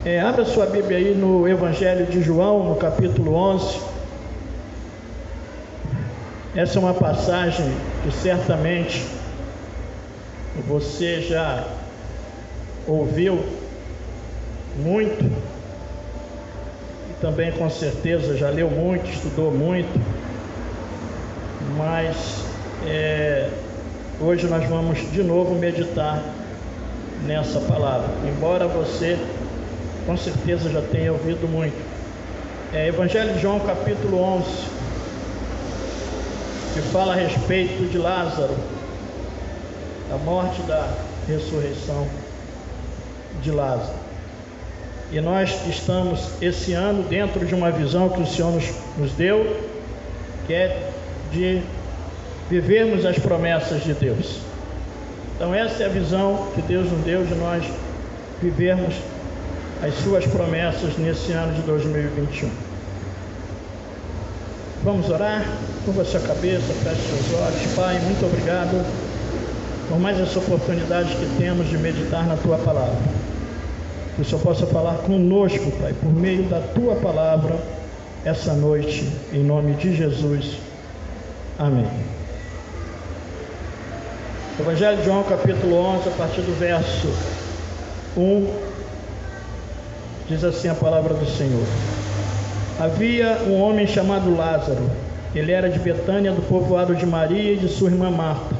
Abra sua Bíblia aí no Evangelho de João, no capítulo 11. Essa é uma passagem que certamente você já ouviu muito e também com certeza já leu muito, estudou muito, mas hoje nós vamos de novo meditar nessa palavra, embora você com certeza já tenha ouvido muito. Evangelho de João capítulo 11, que fala a respeito de Lázaro, a morte da ressurreição de Lázaro. E nós estamos esse ano dentro de uma visão que o Senhor nos deu, que é de vivermos as promessas de Deus. Então essa é a visão que Deus nos deu, de nós vivermos as suas promessas nesse ano de 2021. Vamos orar? Curva sua cabeça, feche seus olhos. Pai, muito obrigado por mais essa oportunidade que temos de meditar na Tua Palavra. Que o Senhor possa falar conosco, Pai, por meio da Tua Palavra, essa noite, em nome de Jesus. Amém. Evangelho de João, capítulo 11, a partir do verso 1, diz assim a palavra do Senhor. Havia um homem chamado Lázaro. Ele era de Betânia, do povoado de Maria e de sua irmã Marta.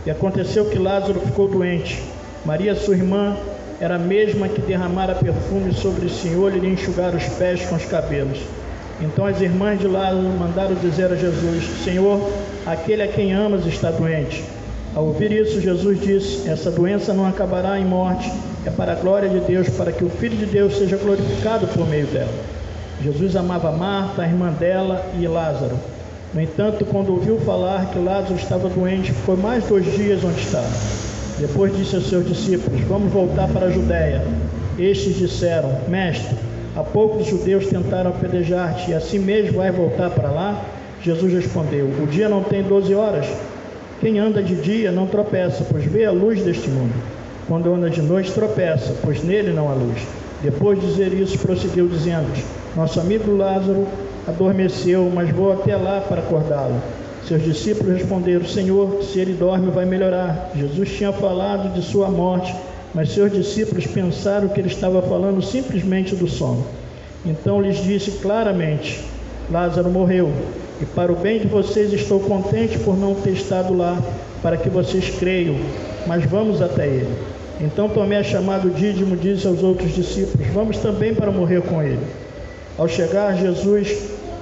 E aconteceu que Lázaro ficou doente. Maria, sua irmã, era a mesma que derramara perfume sobre o Senhor e lhe enxugara os pés com os cabelos. Então as irmãs de Lázaro mandaram dizer a Jesus: Senhor, aquele a quem amas está doente. Ao ouvir isso, Jesus disse: essa doença não acabará em morte, é para a glória de Deus, para que o Filho de Deus seja glorificado por meio dela. Jesus amava Marta, a irmã dela, e Lázaro. No entanto, quando ouviu falar que Lázaro estava doente, ficou mais 2 dias onde estava. Depois disse aos seus discípulos: vamos voltar para a Judéia. Estes disseram: Mestre, há pouco os judeus tentaram apedrejar-te, e assim mesmo vai voltar para lá? Jesus respondeu: o dia não tem 12 horas? Quem anda de dia não tropeça, pois vê a luz deste mundo. Quando anda de noite tropeça, pois nele não há luz. Depois de dizer isso, prosseguiu dizendo-lhes: nosso amigo Lázaro adormeceu, mas vou até lá para acordá-lo. Seus discípulos responderam: Senhor, se ele dorme, vai melhorar. Jesus tinha falado de sua morte, mas seus discípulos pensaram que ele estava falando simplesmente do sono. Então lhes disse claramente: Lázaro morreu, e para o bem de vocês estou contente por não ter estado lá, para que vocês creiam, mas vamos até ele. Então Tomé, chamado Dídimo, disse aos outros discípulos: vamos também para morrer com ele. Ao chegar, Jesus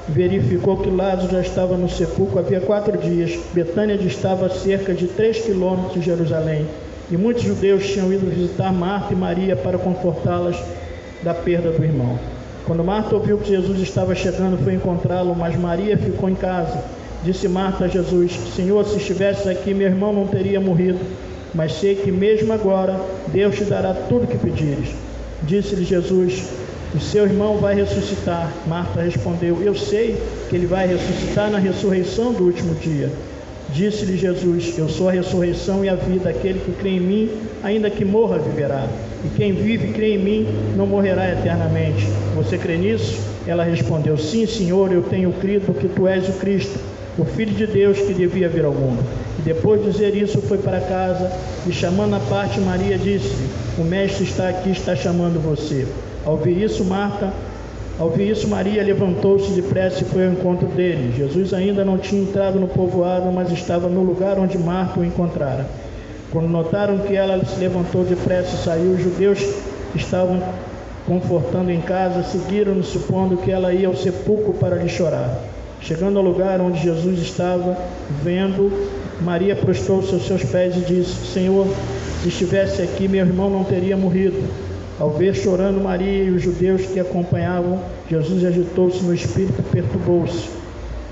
verificou que Lázaro já estava no sepulcro havia 4 dias. Betânia distava a cerca de 3 quilômetros de Jerusalém, e muitos judeus tinham ido visitar Marta e Maria para confortá-las da perda do irmão. Quando Marta ouviu que Jesus estava chegando, foi encontrá-lo, mas Maria ficou em casa. Disse Marta a Jesus: Senhor, se estivesses aqui, meu irmão não teria morrido, mas sei que mesmo agora Deus te dará tudo o que pedires. Disse-lhe Jesus: o seu irmão vai ressuscitar. Marta respondeu: eu sei que ele vai ressuscitar na ressurreição do último dia. Disse-lhe Jesus: eu sou a ressurreição e a vida. Aquele que crê em mim, ainda que morra, viverá. E quem vive e crê em mim, não morrerá eternamente. Você crê nisso? Ela respondeu: sim, Senhor, eu tenho crido que tu és o Cristo, o Filho de Deus que devia vir ao mundo. E depois de dizer isso, foi para casa e, chamando à parte Maria, disse-lhe: o Mestre está aqui, está chamando você. Ao ouvir isso, Maria levantou-se depressa e foi ao encontro dele. Jesus ainda não tinha entrado no povoado, mas estava no lugar onde Marta o encontrara. Quando notaram que ela se levantou depressa e saiu, os judeus que estavam confortando em casa seguiram-no, supondo que ela ia ao sepulcro para lhe chorar. Chegando ao lugar onde Jesus estava, vendo, Maria prostrou-se aos seus pés e disse: Senhor, se estivesse aqui, meu irmão não teria morrido. Ao ver chorando Maria e os judeus que acompanhavam, Jesus agitou-se no espírito e perturbou-se.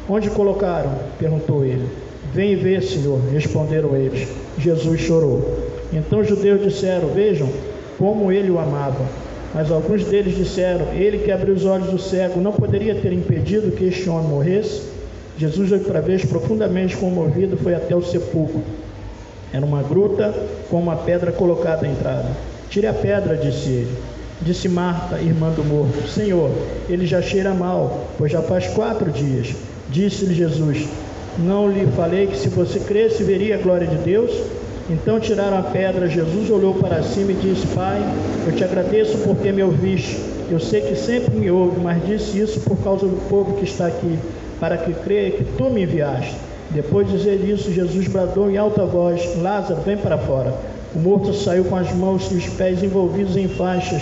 Onde colocaram? Perguntou ele. Vem e vê, Senhor, responderam eles. Jesus chorou. Então os judeus disseram: vejam como ele o amava. Mas alguns deles disseram: ele que abriu os olhos do cego não poderia ter impedido que este homem morresse? Jesus, outra vez profundamente comovido, foi até o sepulcro. Era uma gruta com uma pedra colocada à entrada. Tire a pedra, disse ele. Disse Marta, irmã do morto: Senhor, ele já cheira mal, pois já faz 4 dias. Disse-lhe Jesus: Não lhe falei que se você cresce, veria a glória de Deus? Então tiraram a pedra. Jesus olhou para cima e disse: Pai, eu te agradeço porque me ouviste. Eu sei que sempre me ouve, mas disse isso por causa do povo que está aqui, para que creia que tu me enviaste. Depois de dizer isso, Jesus bradou em alta voz: Lázaro, vem para fora. O morto saiu com as mãos e os pés envolvidos em faixas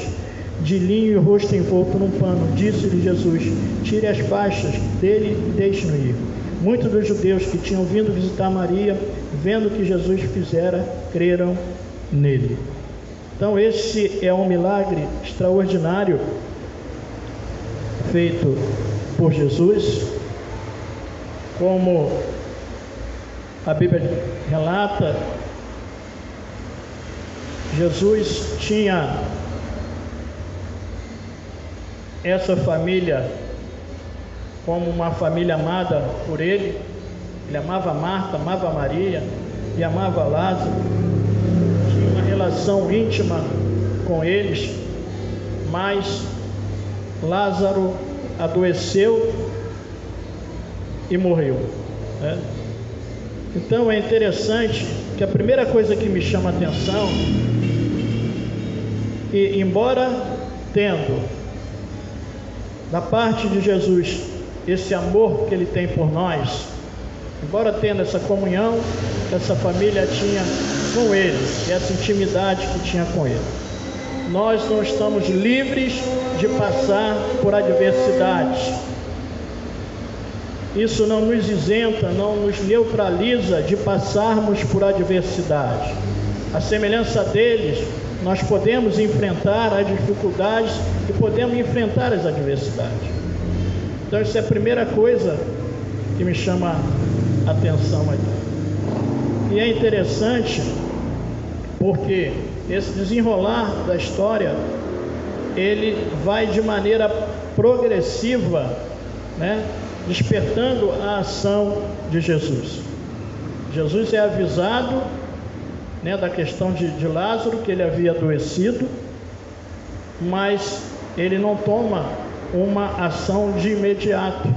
de linho e o rosto envolto num pano. Disse-lhe Jesus: Tire as faixas dele e deixe-no ir. Muitos dos judeus que tinham vindo visitar Maria, vendo o que Jesus fizera, creram nele. Então esse é um milagre extraordinário feito por Jesus, como a Bíblia relata. Jesus tinha essa família como uma família amada por ele. Ele amava Marta, amava Maria e amava Lázaro. Tinha uma relação íntima com eles, mas Lázaro adoeceu e morreu, né? Então é interessante que a primeira coisa que me chama a atenção, que embora tendo da parte de Jesus esse amor que ele tem por nós, embora tendo essa comunhão que essa família tinha com ele, essa intimidade que tinha com ele, nós não estamos livres de passar por adversidades. Isso não nos isenta, não nos neutraliza de passarmos por adversidade. A semelhança deles, nós podemos enfrentar as dificuldades e podemos enfrentar as adversidades. Então essa é a primeira coisa que me chama a atenção aqui. E é interessante porque esse desenrolar da história, ele vai de maneira progressiva, né, despertando a ação de Jesus. Jesus é avisado, né, da questão de Lázaro, que ele havia adoecido, mas ele não toma uma ação de imediato.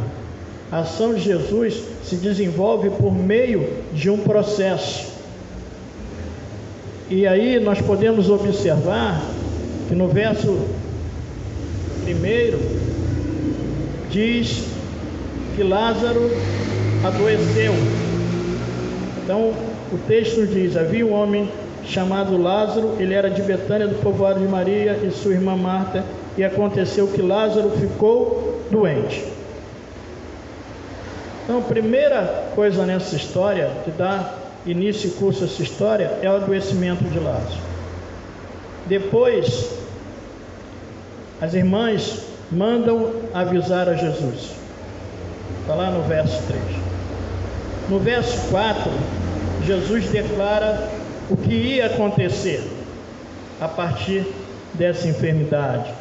A ação de Jesus se desenvolve por meio de um processo. E aí nós podemos observar que no verso 1 diz que Lázaro adoeceu. Então o texto diz: havia um homem chamado Lázaro, ele era de Betânia, do povoado de Maria e sua irmã Marta, e aconteceu que Lázaro ficou doente. Então a primeira coisa nessa história, que dá início e curso a essa história, é o adoecimento de Lázaro. Depois as irmãs mandam avisar a Jesus. Está lá no verso 3. No verso 4, Jesus declara o que ia acontecer a partir dessa enfermidade.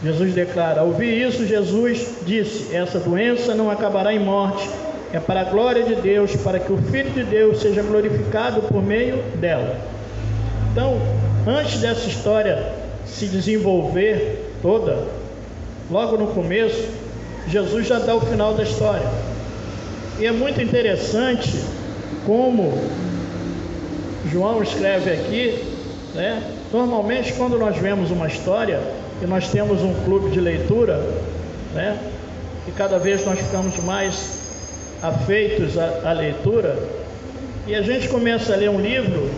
Jesus declara: ao ouvir isso, Jesus disse: essa doença não acabará em morte, é para a glória de Deus, para que o Filho de Deus seja glorificado por meio dela. Então, antes dessa história se desenvolver toda, logo no começo, Jesus já dá o final da história. E é muito interessante como João escreve aqui, né? Normalmente, quando nós vemos uma história, e nós temos um clube de leitura, né, e cada vez nós ficamos mais afeitos à leitura, e a gente começa a ler um livro,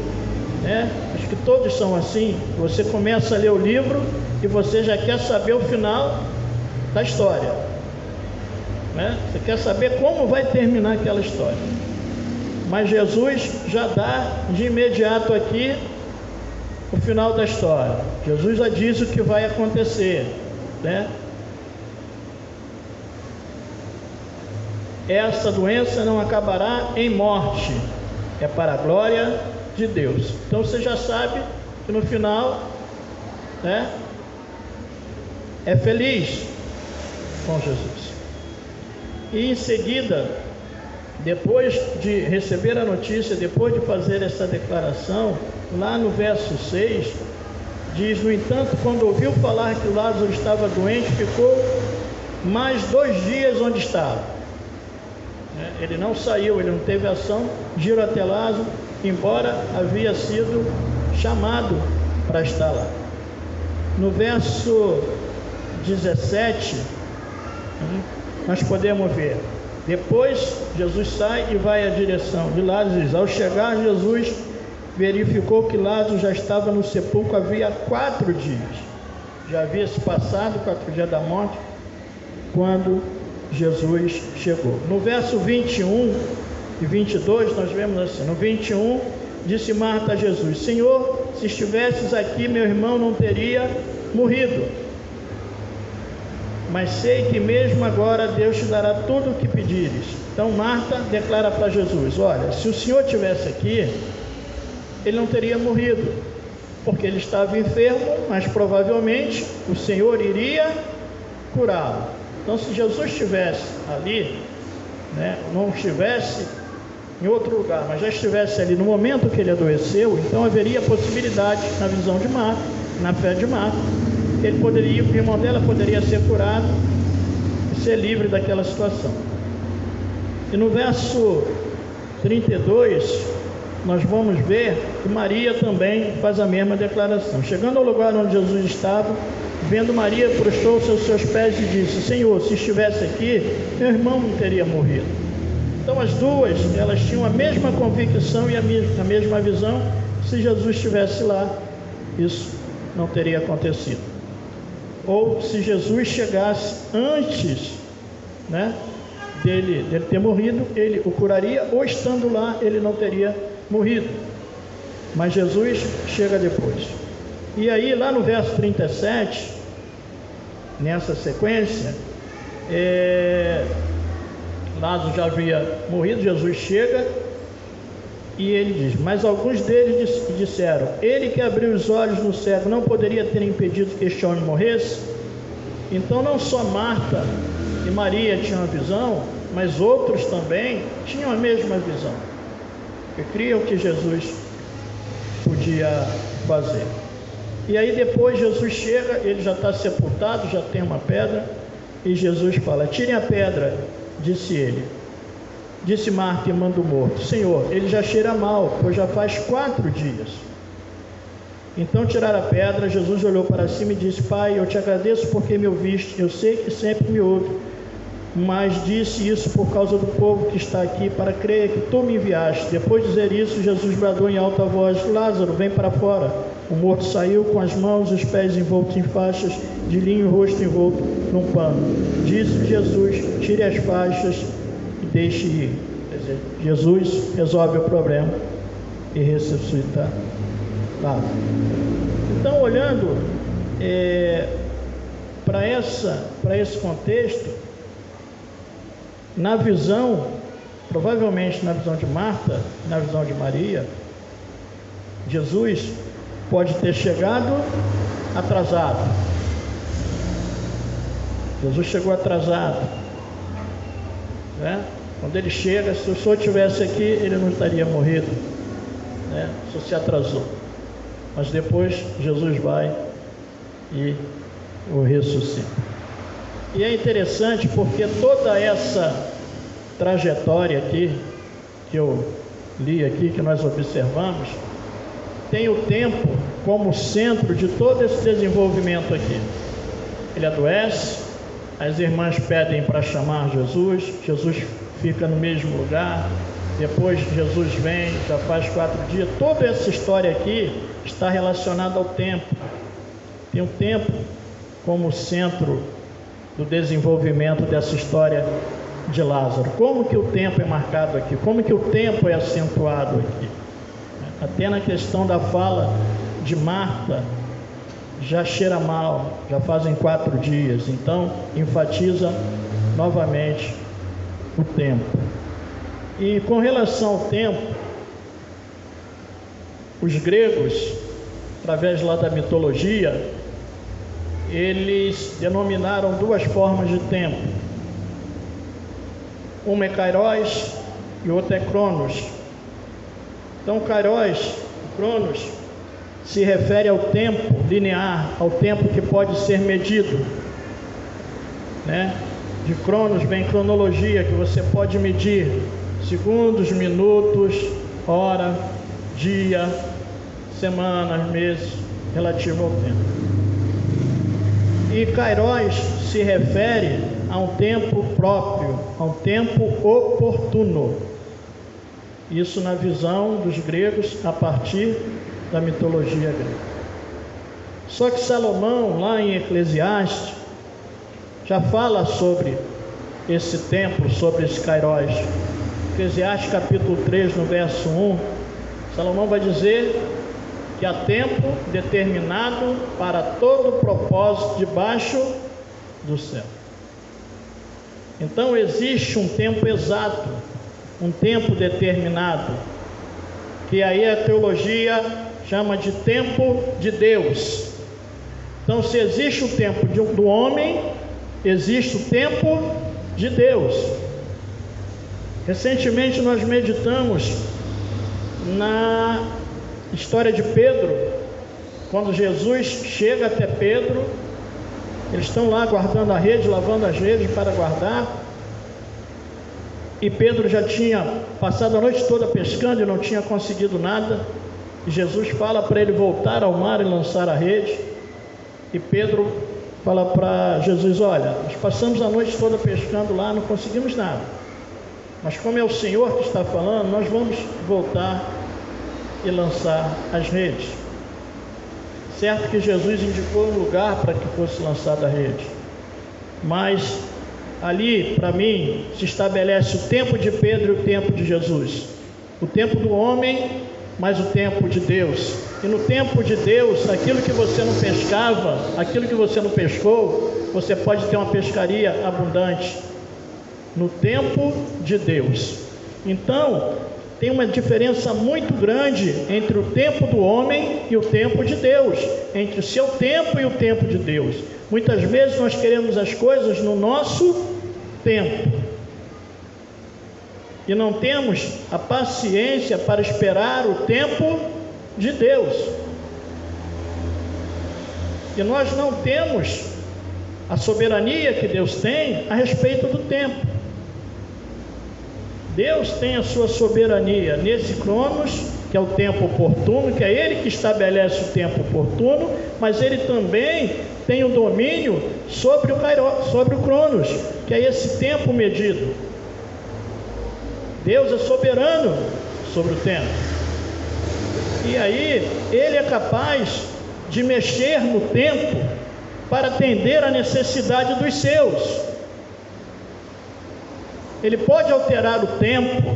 né? Acho que todos são assim. Você começa a ler o livro e você já quer saber o final da história, né? Você quer saber como vai terminar aquela história. Mas Jesus já dá de imediato aqui o final da história. Jesus já diz o que vai acontecer, né? Essa doença não acabará em morte, é para a glória de Deus. Então você já sabe que no final, né, é feliz com Jesus. E em seguida, depois de receber a notícia, depois de fazer essa declaração, lá no verso 6, diz: no entanto, quando ouviu falar que Lázaro estava doente, ficou mais 2 dias onde estava. Ele não saiu, ele não teve ação de ir até Lázaro, embora havia sido chamado para estar lá. No verso 17, nós podemos ver: depois Jesus sai e vai à direção de Lázaro. Ao chegar, Jesus verificou que Lázaro já estava no sepulcro havia 4 dias. Já havia se passado 4 dias da morte quando Jesus chegou. No verso 21 e 22 nós vemos assim: no 21 disse Marta a Jesus: Senhor, se estivesses aqui, meu irmão não teria morrido. Mas sei que mesmo agora Deus te dará tudo o que pedires. Então Marta declara para Jesus: olha, se o Senhor estivesse aqui, ele não teria morrido, porque ele estava enfermo, mas provavelmente o Senhor iria curá-lo. Então, se Jesus estivesse ali, não estivesse em outro lugar, mas já estivesse ali no momento que ele adoeceu, então haveria possibilidade, na visão de Marta, na fé de Marta, que ele poderia, o irmão dela poderia ser curado e ser livre daquela situação. E no verso 32, nós vamos ver que Maria também faz a mesma declaração. Chegando ao lugar onde Jesus estava, vendo Maria, prostrou-se aos seus pés e disse: Senhor, se estivesse aqui, meu irmão não teria morrido. Então as duas, elas tinham a mesma convicção e a mesma visão. Se Jesus estivesse lá, isso não teria acontecido. Ou se Jesus chegasse antes, dele ter morrido, ele o curaria, ou estando lá, ele não teria morrido. Mas Jesus chega depois. E aí, lá no verso 37, nessa sequência, Lázaro já havia morrido, Jesus chega e ele diz: mas alguns deles disseram: ele que abriu os olhos no cego não poderia ter impedido que este homem morresse? Então não só Marta e Maria tinham a visão, mas outros também tinham a mesma visão, que criam que Jesus podia fazer. E aí depois Jesus chega, ele já está sepultado, já tem uma pedra, e Jesus fala: tirem a pedra, disse ele. Disse Marta, irmã do morto: Senhor, ele já cheira mal, pois já faz 4 dias. Então tiraram a pedra. Jesus olhou para cima e disse: Pai, eu te agradeço porque me ouviste, eu sei que sempre me ouve, mas disse isso por causa do povo que está aqui, para crer que tu me enviaste. Depois de dizer isso, Jesus bradou em alta voz: Lázaro, vem para fora. O morto saiu com as mãos e os pés envoltos em faixas de linho e o rosto envolto num pano. Disse Jesus: tire as faixas e deixe ir. Quer dizer, Jesus resolve o problema e ressuscita Lázaro. Então, olhando para esse contexto, na visão, provavelmente na visão de Marta, na visão de Maria, Jesus pode ter chegado atrasado. Jesus chegou atrasado, Quando ele chega, se o Senhor estivesse aqui, ele não estaria morrido, Só se atrasou. Mas depois Jesus vai e o ressuscita. E é interessante porque toda essa trajetória aqui, que eu li aqui, que nós observamos, tem o tempo como centro de todo esse desenvolvimento aqui. Ele adoece, as irmãs pedem para chamar Jesus, Jesus fica no mesmo lugar, depois Jesus vem, já faz 4 dias. Toda essa história aqui está relacionada ao tempo. Tem o tempo como centro do desenvolvimento dessa história de Lázaro. Como que o tempo é marcado aqui? Como que o tempo é acentuado aqui? Até na questão da fala de Marta, já cheira mal, já fazem 4 dias. Então, enfatiza novamente o tempo. E com relação ao tempo, os gregos, através lá da mitologia, eles denominaram 2 formas de tempo. Uma é Kairos e outra é Cronos. Então, Kairos e Cronos se refere ao tempo linear, ao tempo que pode ser medido, né? De cronos vem cronologia, que você pode medir segundos, minutos, hora, dia, semanas, meses, relativo ao tempo. E kairos se refere a um tempo próprio, a um tempo oportuno. Isso na visão dos gregos a partir da mitologia grega. Só que Salomão, lá em Eclesiastes, já fala sobre esse tempo, sobre esse kairos. Eclesiastes capítulo 3, no verso 1, Salomão vai dizer que há tempo determinado para todo propósito debaixo do céu. Então existe um tempo exato, um tempo determinado, que aí a teologia chama de tempo de Deus. Então, se existe o tempo do homem, existe o tempo de Deus. Recentemente nós meditamos na história de Pedro, quando Jesus chega até Pedro, eles estão lá guardando a rede, lavando as redes para guardar, e Pedro já tinha passado a noite toda pescando e não tinha conseguido nada, e Jesus fala para ele voltar ao mar e lançar a rede, e Pedro fala para Jesus: olha, nós passamos a noite toda pescando lá, não conseguimos nada, mas como é o Senhor que está falando, nós vamos voltar e lançar as redes. Certo que Jesus indicou um lugar para que fosse lançada a rede, mas ali, para mim, se estabelece o tempo de Pedro e o tempo de Jesus, o tempo do homem, mas o tempo de Deus. E no tempo de Deus, aquilo que você não pescava, aquilo que você não pescou, você pode ter uma pescaria abundante no tempo de Deus. Então, tem uma diferença muito grande entre o tempo do homem e o tempo de Deus, entre o seu tempo e o tempo de Deus. Muitas vezes nós queremos as coisas no nosso tempo e não temos a paciência para esperar o tempo de Deus. E nós não temos a soberania que Deus tem a respeito do tempo. Deus tem a sua soberania nesse cronos, que é o tempo oportuno, que é Ele que estabelece o tempo oportuno, mas Ele também tem o domínio sobre o cronos, que é esse tempo medido. Deus é soberano sobre o tempo. E aí, Ele é capaz de mexer no tempo para atender a necessidade dos seus. Ele pode alterar o tempo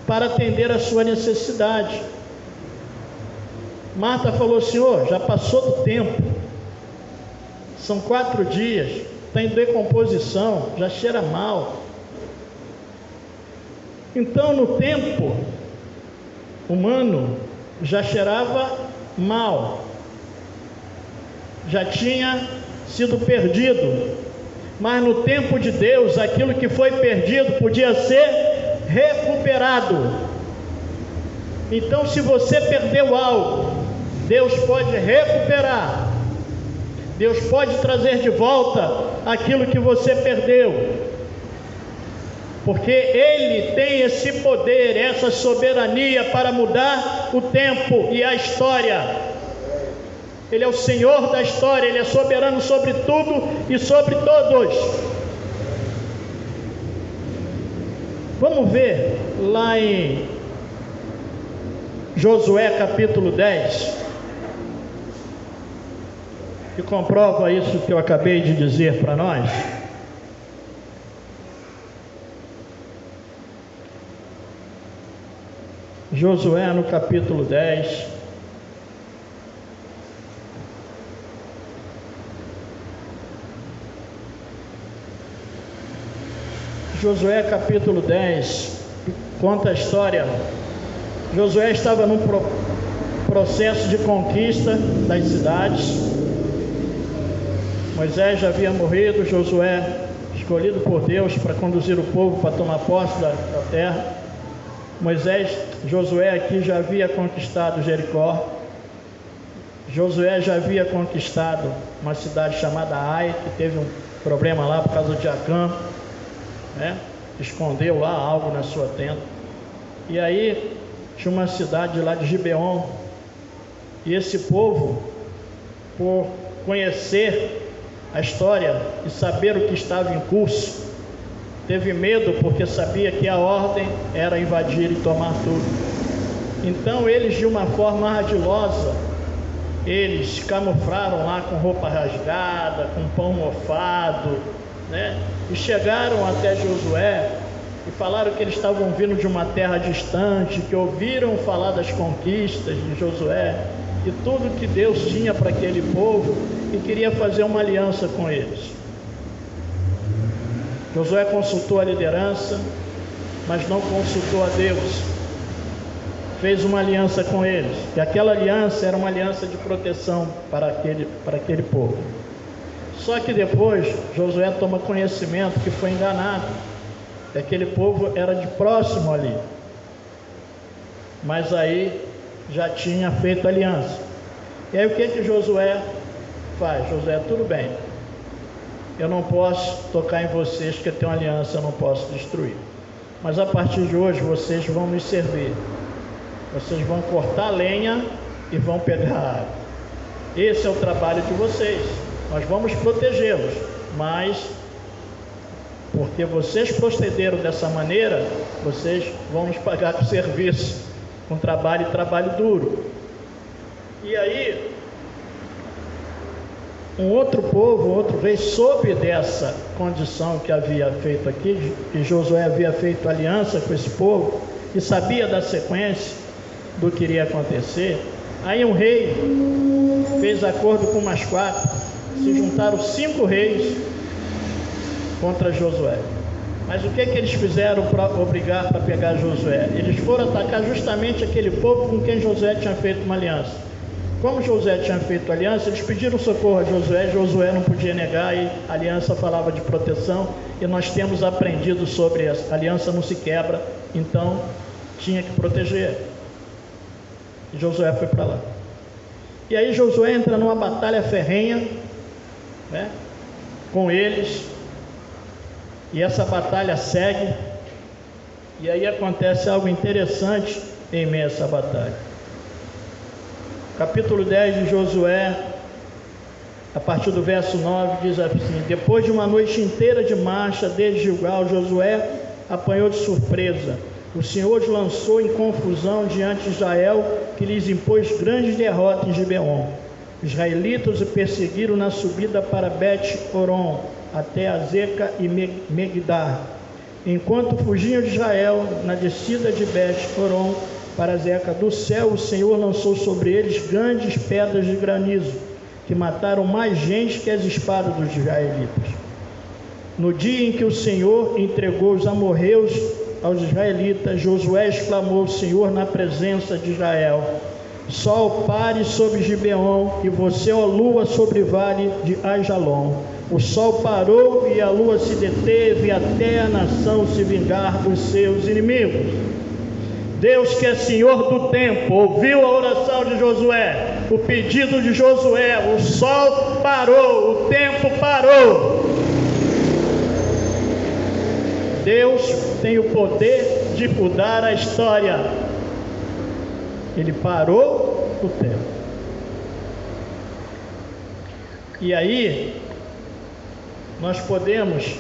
para atender a sua necessidade. Marta falou: Senhor, já passou do tempo, são 4 dias, está em decomposição, já cheira mal. Então, no tempo humano, já cheirava mal, já tinha sido perdido. Mas no tempo de Deus, aquilo que foi perdido podia ser recuperado. Então, se você perdeu algo, Deus pode recuperar. Deus pode trazer de volta aquilo que você perdeu. Porque Ele tem esse poder, essa soberania para mudar o tempo e a história. Ele é o Senhor da história, Ele é soberano sobre tudo e sobre todos. Vamos ver lá em Josué capítulo 10, que comprova isso que eu acabei de dizer para nós. Josué no capítulo 10. Josué capítulo 10 conta a história. Josué estava num processo de conquista das cidades. Moisés já havia morrido, Josué escolhido por Deus para conduzir o povo para tomar posse da terra. Josué aqui já havia conquistado Jericó. Josué já havia conquistado uma cidade chamada Ai, que teve um problema lá por causa de Acã, né? Escondeu lá algo na sua tenda. E aí tinha uma cidade lá de Gibeon, e esse povo, por conhecer a história e saber o que estava em curso, teve medo, porque sabia que a ordem era invadir e tomar tudo. Então eles, de uma forma ardilosa, eles camuflaram lá com roupa rasgada, com pão mofado, né? E chegaram até Josué e falaram que eles estavam vindo de uma terra distante, que ouviram falar das conquistas de Josué e tudo que Deus tinha para aquele povo, e queria fazer uma aliança com eles. Josué consultou a liderança, mas não consultou a Deus. Fez uma aliança com eles, e aquela aliança era uma aliança de proteção para aquele povo. Só que depois Josué toma conhecimento que foi enganado, que aquele povo era de próximo ali, mas aí já tinha feito aliança. E aí o que Josué faz? Josué, tudo bem, eu não posso tocar em vocês, que tem uma aliança, eu não posso destruir, mas a partir de hoje vocês vão me servir. Vocês vão cortar lenha e vão pegar água. Esse é o trabalho de vocês. Nós vamos protegê-los, mas porque vocês procederam dessa maneira, vocês vão nos pagar por serviço, com trabalho e trabalho duro. E aí, um outro povo, um outro rei, soube dessa condição que havia feito aqui, que Josué havia feito aliança com esse povo, e sabia da sequência do que iria acontecer. Aí um rei fez acordo com mais 4, se juntaram 5 reis contra Josué. Mas o que eles fizeram para obrigar, para pegar Josué? Eles foram atacar justamente aquele povo com quem Josué tinha feito uma aliança. Como Josué tinha feito aliança, eles pediram socorro a Josué. Josué não podia negar, e a aliança falava de proteção, e nós temos aprendido sobre a aliança não se quebra, então tinha que proteger. E Josué foi para lá. E aí Josué entra numa batalha ferrenha, né, com eles, e essa batalha segue. E aí acontece algo interessante em meio a essa batalha. Capítulo 10 de Josué, a partir do verso 9, diz assim: depois de uma noite inteira de marcha desde Gilgal, Josué apanhou de surpresa. O Senhor os lançou em confusão diante de Israel, que lhes impôs grandes derrotas em Gibeon. Os israelitas o perseguiram na subida para Bet-Horon, até Azeca e Megidá. Enquanto fugiam de Israel, na descida de Bet-Horon para Azeca, do céu o Senhor lançou sobre eles grandes pedras de granizo, que mataram mais gente que as espadas dos israelitas. No dia em que o Senhor entregou os amorreus aos israelitas, Josué exclamou ao Senhor na presença de Israel: sol, pare sobre Gibeon, e você, ó lua, sobre o vale de Ajalon. O sol parou e a lua se deteve, até a nação se vingar dos seus inimigos. Deus, que é Senhor do tempo, ouviu a oração de Josué, o pedido de Josué. O sol parou, o tempo parou. Deus tem o poder de mudar a história. Ele parou o tempo. E aí nós podemos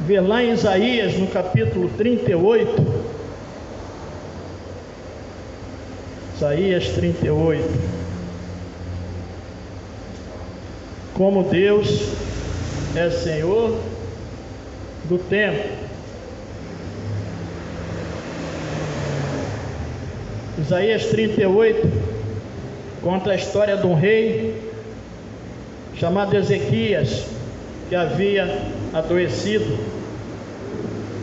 ver lá em Isaías, no capítulo 38, Isaías 38, como Deus é Senhor do tempo. Isaías 38 conta a história de um rei chamado Ezequias, que havia adoecido,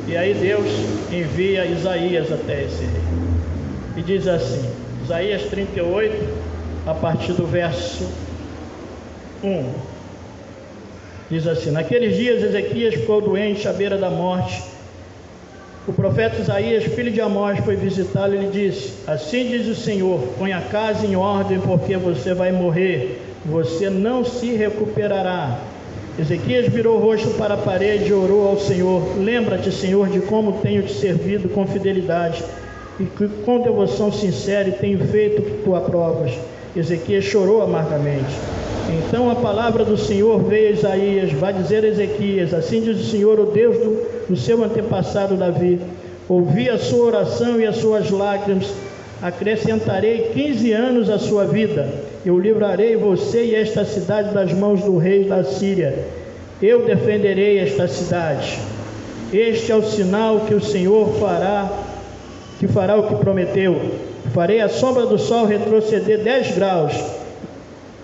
e aí Deus envia Isaías até esse rei, e diz assim, Isaías 38, a partir do verso 1, diz assim: naqueles dias Ezequias ficou doente à beira da morte. O profeta Isaías, filho de Amós, foi visitá-lo e lhe disse: assim diz o Senhor, põe a casa em ordem, porque você vai morrer, você não se recuperará. Ezequias virou o rosto para a parede e orou ao Senhor: lembra-te, Senhor, de como tenho te servido com fidelidade e que com devoção sincera tenho feito o que tu aprovas. Ezequias chorou amargamente. Então a palavra do Senhor veio a Isaías: vai dizer a Ezequias: assim diz o Senhor, o Deus do seu antepassado Davi, ouvi a sua oração e as suas lágrimas, acrescentarei 15 anos à sua vida, eu livrarei você e esta cidade das mãos do rei da Síria, eu defenderei esta cidade. Este é o sinal que o Senhor fará o que prometeu: farei a sombra do sol retroceder 10 graus,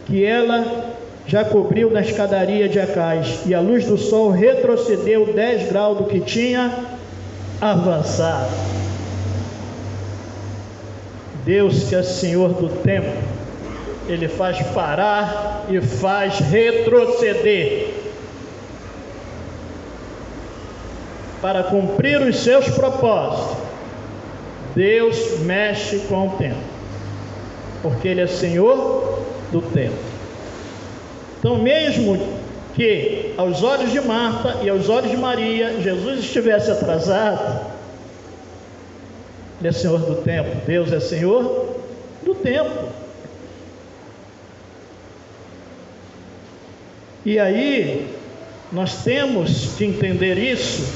que ela já cobriu na escadaria de Acais, e a luz do sol retrocedeu 10 graus do que tinha avançado. Deus, que é Senhor do tempo, Ele faz parar e faz retroceder para cumprir os seus propósitos. Deus mexe com o tempo, porque Ele é Senhor do tempo. Então, mesmo que aos olhos de Marta e aos olhos de Maria, Jesus estivesse atrasado, Ele é Senhor do tempo. Deus é Senhor do tempo. E aí, nós temos que entender isso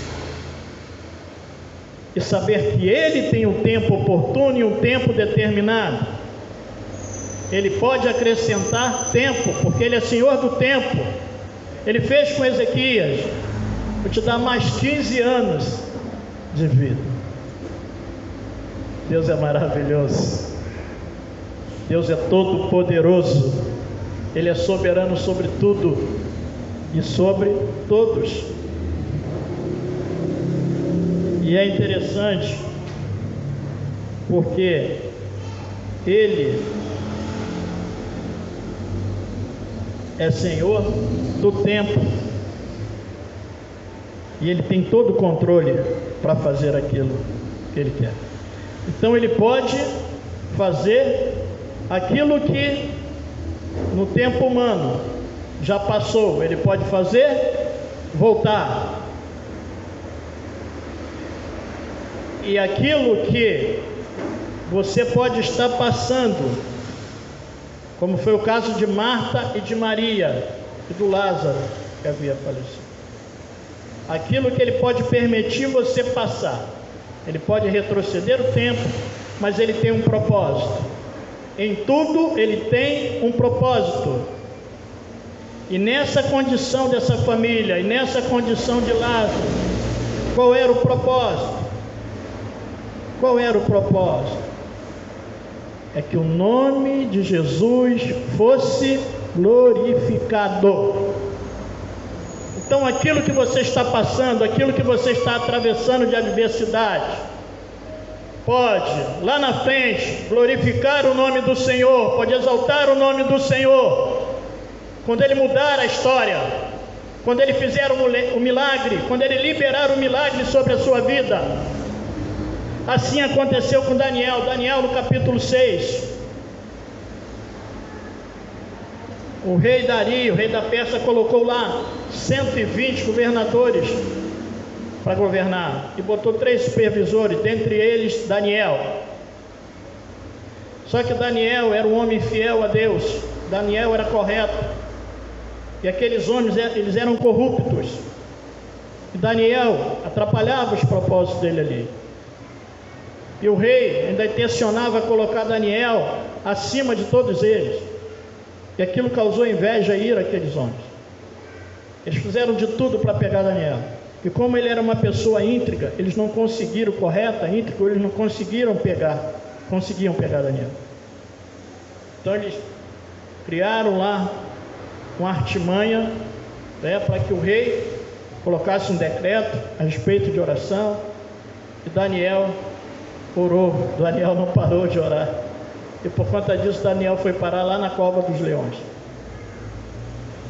e saber que Ele tem um tempo oportuno e um tempo determinado. Ele pode acrescentar tempo, porque Ele é Senhor do tempo. Ele fez com Ezequias: vou te dar mais 15 anos de vida. Deus é maravilhoso. Deus é todo poderoso. Ele é soberano sobre tudo e sobre todos. E é interessante porque Ele é Senhor do tempo e Ele tem todo o controle para fazer aquilo que Ele quer. Então Ele pode fazer aquilo que no tempo humano já passou, Ele pode fazer voltar. E aquilo que você pode estar passando, como foi o caso de Marta e de Maria e do Lázaro que havia falecido, aquilo que Ele pode permitir você passar, Ele pode retroceder o tempo, mas Ele tem um propósito. Em tudo Ele tem um propósito. E nessa condição dessa família, e nessa condição de Lázaro, qual era o propósito? Qual era o propósito? É que o nome de Jesus fosse glorificado. Então aquilo que você está passando, aquilo que você está atravessando de adversidade, pode lá na frente glorificar o nome do Senhor, pode exaltar o nome do Senhor, quando Ele mudar a história, quando Ele fizer o milagre, quando Ele liberar o milagre sobre a sua vida. Assim aconteceu com Daniel. Daniel no capítulo 6, o rei Dario, o rei da Pérsia, colocou lá 120 governadores para governar, e botou 3 supervisores, dentre eles Daniel. Só que Daniel era um homem fiel a Deus, Daniel era correto, e aqueles homens, eles eram corruptos, e Daniel atrapalhava os propósitos dele ali. E o rei ainda intencionava colocar Daniel acima de todos eles, e aquilo causou inveja e ira àqueles homens. Eles fizeram de tudo para pegar Daniel, e como ele era uma pessoa íntegra, eles não conseguiram, eles não conseguiam pegar Daniel. Então eles criaram lá uma artimanha, para que o rei colocasse um decreto a respeito de oração, e Daniel orou. Daniel não parou de orar, e por conta disso Daniel foi parar lá na cova dos leões.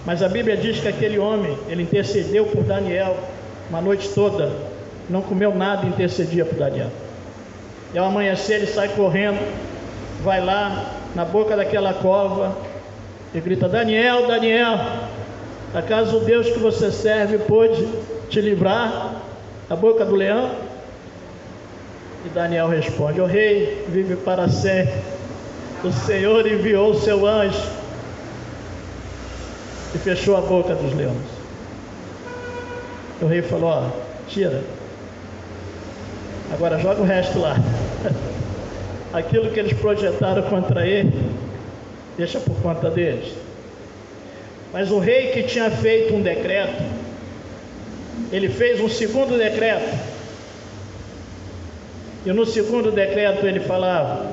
Mas a Bíblia diz que aquele homem, ele intercedeu por Daniel uma noite toda, não comeu nada e intercedia por Daniel. E ao amanhecer ele sai correndo, vai lá na boca daquela cova e grita: Daniel, Daniel, acaso o Deus que você serve pôde te livrar da boca do leão? E Daniel responde: ó rei, vive para sempre, o Senhor enviou o seu anjo e fechou a boca dos leões. O rei falou: ó, tira, agora joga o resto lá. Aquilo que eles projetaram contra ele, deixa por conta deles. Mas o rei, que tinha feito um decreto, ele fez um segundo decreto. E no segundo decreto ele falava: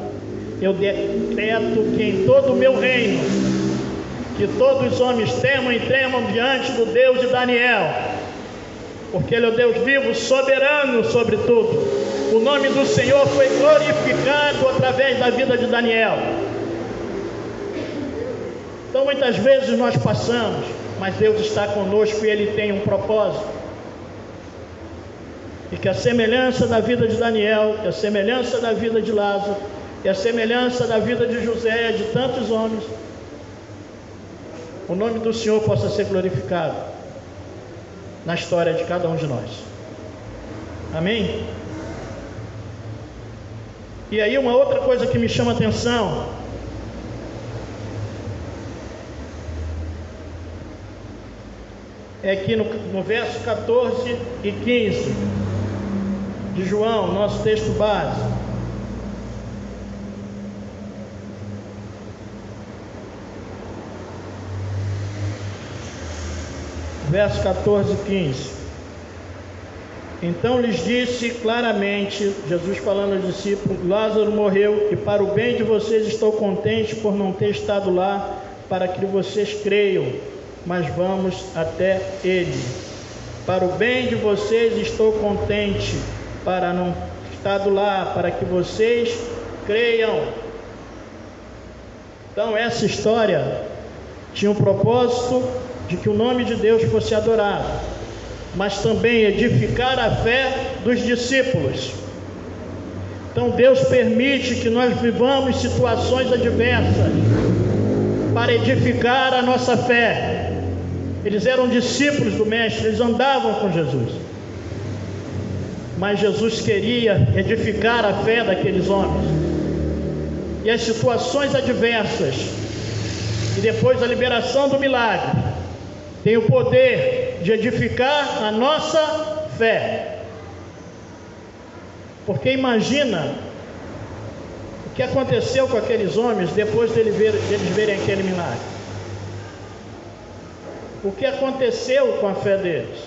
eu decreto que em todo o meu reino, que todos os homens temam e tremam diante do Deus de Daniel, porque ele é o Deus vivo, soberano sobre tudo. O nome do Senhor foi glorificado através da vida de Daniel. Então muitas vezes nós passamos, mas Deus está conosco e Ele tem um propósito. E que a semelhança da vida de Daniel, que a semelhança da vida de Lázaro, que a semelhança da vida de José, de tantos homens, o nome do Senhor possa ser glorificado na história de cada um de nós. Amém? E aí uma outra coisa que me chama a atenção é que no verso 14 e 15 de João, nosso texto base, verso 14 e 15. Então lhes disse claramente, Jesus falando aos discípulos: Lázaro morreu, e para o bem de vocês estou contente por não ter estado lá, para que vocês creiam, mas vamos até ele. Para o bem de vocês estou contente para não ter estado lá, para que vocês creiam. Então essa história tinha o propósito de que o nome de Deus fosse adorado, mas também edificar a fé dos discípulos. Então Deus permite que nós vivamos situações adversas para edificar a nossa fé. Eles eram discípulos do Mestre, eles andavam com Jesus, mas Jesus queria edificar a fé daqueles homens. E as situações adversas e depois a liberação do milagre tem o poder de edificar a nossa fé. Porque imagina o que aconteceu com aqueles homens depois deles verem aquele milagre. O que aconteceu com a fé deles?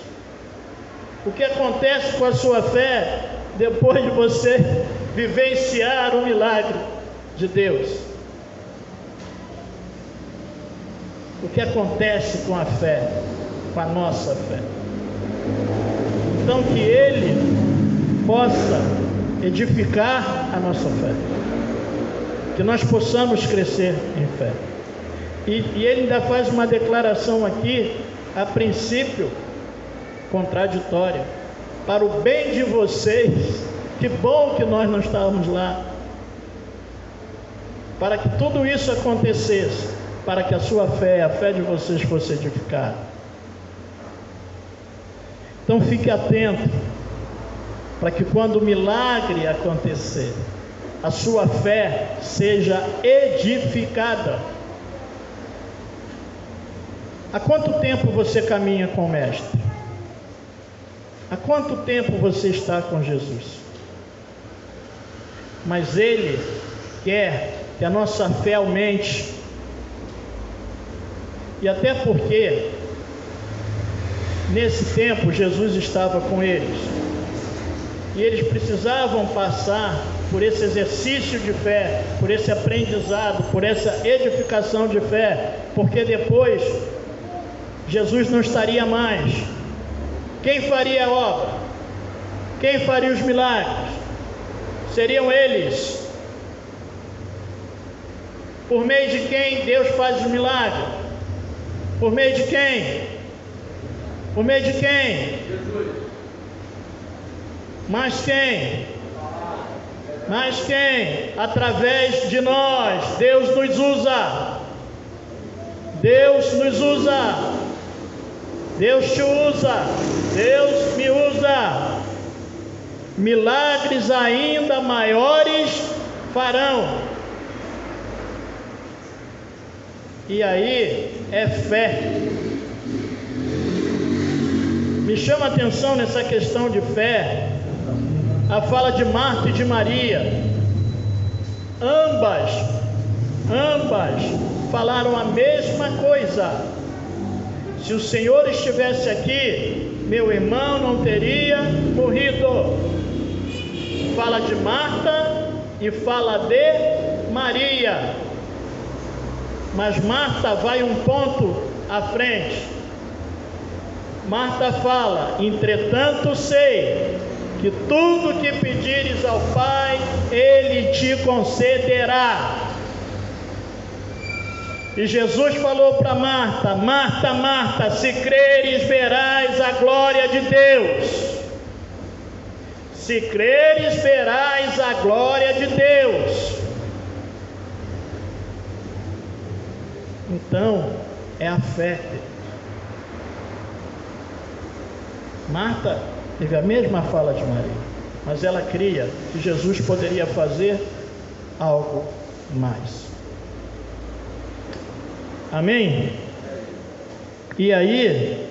O que acontece com a sua fé depois de você vivenciar o milagre de Deus? O que acontece com a fé, com a nossa fé? Então que Ele possa edificar a nossa fé, que nós possamos crescer em fé. E Ele ainda faz uma declaração aqui, a princípio contraditória: para o bem de vocês. Que bom que nós não estávamos lá, para que tudo isso acontecesse, para que a sua fé, a fé de vocês fosse edificada. Então fique atento, para que quando o milagre acontecer, a sua fé seja edificada. Há quanto tempo você caminha com o Mestre? Há quanto tempo você está com Jesus? Mas Ele quer que a nossa fé aumente. E até porque nesse tempo Jesus estava com eles, e eles precisavam passar por esse exercício de fé, por esse aprendizado, por essa edificação de fé, porque depois Jesus não estaria mais. Quem faria a obra? Quem faria os milagres? Seriam eles. Por meio de quem Deus faz os milagres? Por meio de quem? Por meio de quem? Jesus. Mas quem? Mas quem? Através de nós, Deus nos usa. Deus nos usa. Deus te usa. Deus me usa. Milagres ainda maiores farão. E aí é fé. Me chama a atenção nessa questão de fé a fala de Marta e de Maria. Ambas falaram a mesma coisa. Se o Senhor estivesse aqui, meu irmão não teria morrido. Fala de Marta e fala de Maria. Mas Marta vai um ponto à frente. Marta fala: entretanto sei que tudo que pedires ao Pai, Ele te concederá. E Jesus falou para Marta: Marta, Marta, se creres verás a glória de Deus. Se creres verás a glória de Deus. Então, é a fé. Marta teve a mesma fala de Maria, mas ela cria que Jesus poderia fazer algo mais. Amém? E aí,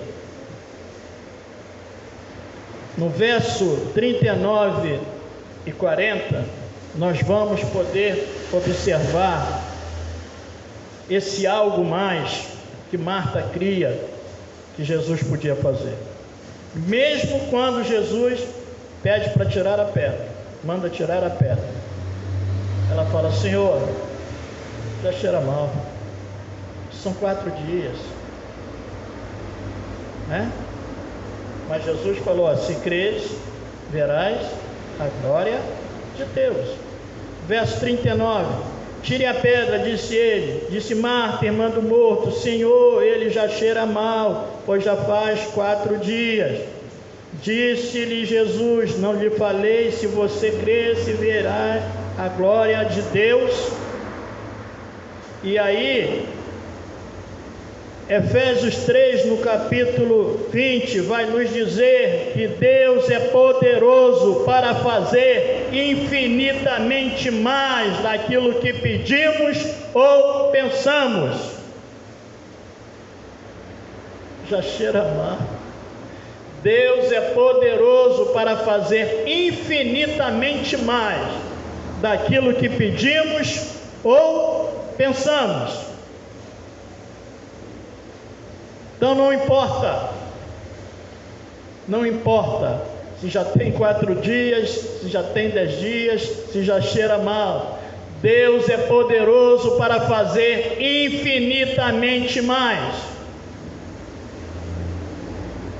no verso 39 e 40, nós vamos poder observar esse algo mais que Marta cria que Jesus podia fazer. Mesmo quando Jesus pede para tirar a pedra, manda tirar a pedra, ela fala: Senhor, já cheira mal, são 4 dias, né? Mas Jesus falou: se creres, verás a glória de Deus. Verso 39: tire a pedra, disse ele. Disse Marta, irmã do morto: Senhor, ele já cheira mal, pois já faz 4 dias. Disse-lhe Jesus: não lhe falei, se você cresce, verá a glória de Deus? E aí, Efésios 3, no capítulo 20, vai nos dizer que Deus é poderoso para fazer infinitamente mais daquilo que pedimos ou pensamos. Já cheira mal. Deus é poderoso para fazer infinitamente mais daquilo que pedimos ou pensamos. Então não importa se já tem 4 dias, se já tem 10 dias, se já cheira mal. Deus é poderoso para fazer infinitamente mais.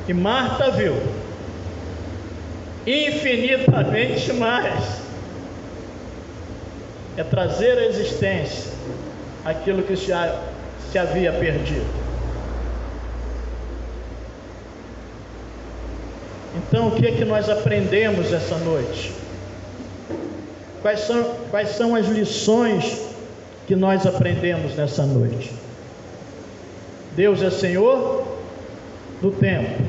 E Marta viu infinitamente mais. É trazer à existência aquilo que se havia perdido. Então, o que é que nós aprendemos essa noite? Quais são as lições que nós aprendemos nessa noite? Deus é Senhor do tempo.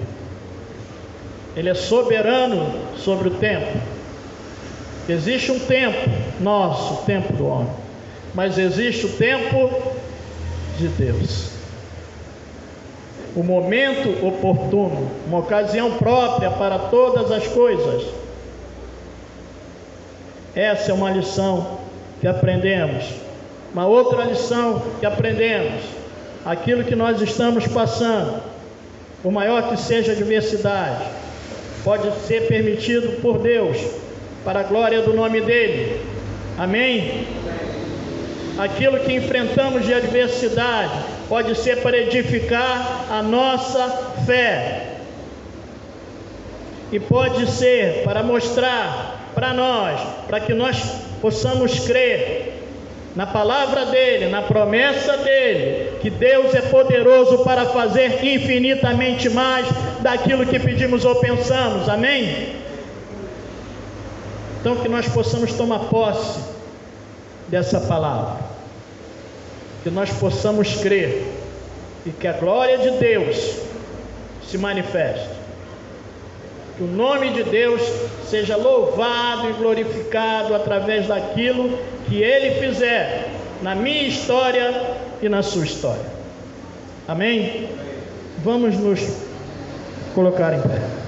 Ele é soberano sobre o tempo. Existe um tempo nosso, o tempo do homem, mas existe o tempo de Deus. O momento oportuno, uma ocasião própria para todas as coisas. Essa é uma lição que aprendemos. Uma outra lição que aprendemos: aquilo que nós estamos passando, por maior que seja a adversidade, pode ser permitido por Deus, para a glória do nome dEle. Amém? Aquilo que enfrentamos de adversidade pode ser para edificar a nossa fé, e pode ser para mostrar para nós, para que nós possamos crer na palavra dEle, na promessa dEle, que Deus é poderoso para fazer infinitamente mais daquilo que pedimos ou pensamos. Amém? Então, que nós possamos tomar posse dessa palavra, que nós possamos crer e que a glória de Deus se manifeste, que o nome de Deus seja louvado e glorificado através daquilo que Ele fizer na minha história e na sua história. Amém? Vamos nos colocar em pé.